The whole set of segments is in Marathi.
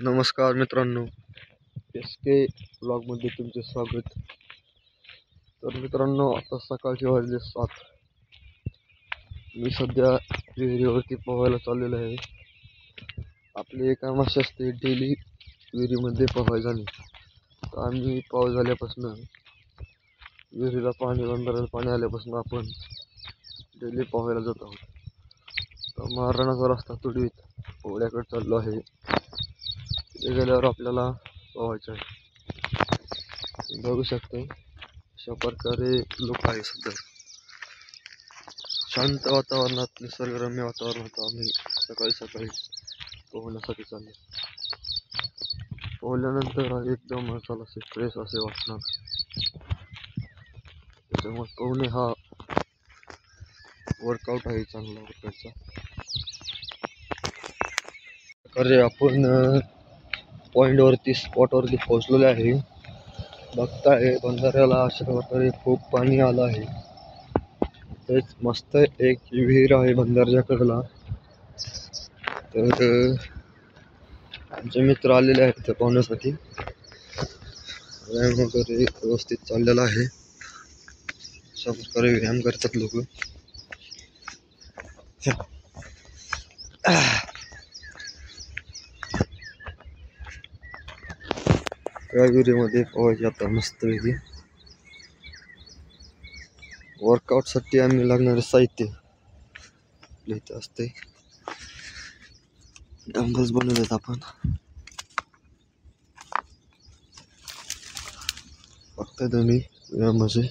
नमस्कार मित्रांनो, एस के ब्लॉगमध्ये तुमचे स्वागत. तर मित्रांनो, आता सकाळचे वाजले 7. मी सध्या विहिरीवरती पोहायला चाललेलो आहे. आपली एक आमाशी असते डेली विहिरीमध्ये पोहायला जाणे. तर आम्ही पाऊस झाल्यापासून विहिरीला पाणी बंधाऱ्याला पाणी आल्यापासून आपण डेली पोहायला जात आहोत. तर महाराणाचा रस्ता तुडवीत ओढ्याकडे चाललो आहे. तिथे गेल्यावर आपल्याला पोहायचं आहे. बघू शकतो अशा प्रकारे लोक आहे. सध्या शांत वातावरणात, निसर्गरम्य वातावरणात आम्ही सकाळी सकाळी पोहण्यासाठी चाललो. पोहल्यानंतर एकदम माणसाला असे फ्रेश असे वाटणार. त्याच्यामुळे पोहणे हा वर्कआउट आहे, चांगला प्रकारचा. अरे आपण पॉईंटवरती स्पॉटवरती पोहोचलेले आहे. बघताय बंधाऱ्याला अशा प्रकारे खूप पाणी आलं आहे. तेच मस्त एक विहीर आहे बंधाऱ्याच्या कडेला. तर आमचे मित्र आलेले आहेत तिथे पोहण्यासाठी. व्यायाम वगैरे व्यवस्थित चाललेला आहे. अशा प्रकारे व्यायाम करतात लोक. त्या विहिरीमध्ये पोहायचे आता मस्तपैकी. वर्कआउटसाठी आम्ही लागणारे साहित्य इथे असते. डंबल्स बनवलेत आपण. बघताय तुम्ही व्यायामाचे.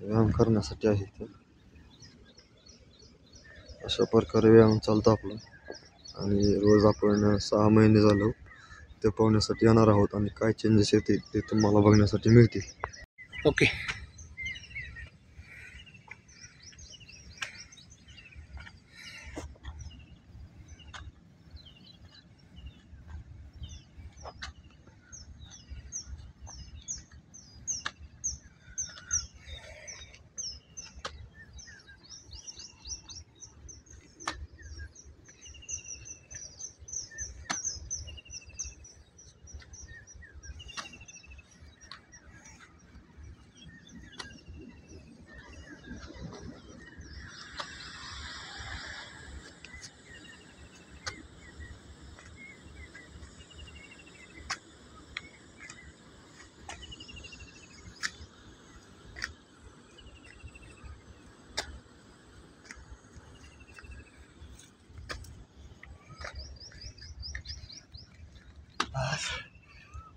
व्यायाम करण्यासाठी आहे ते. अशा प्रकारे व्यायाम चालतो आपला. आणि रोज आपण 6 महिने झालो ते पोहण्यासाठी येणार आहोत. आणि काय चेंजेस येतील ते तुम्हाला बघण्यासाठी मिळतील. ओके.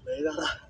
नाही दादा.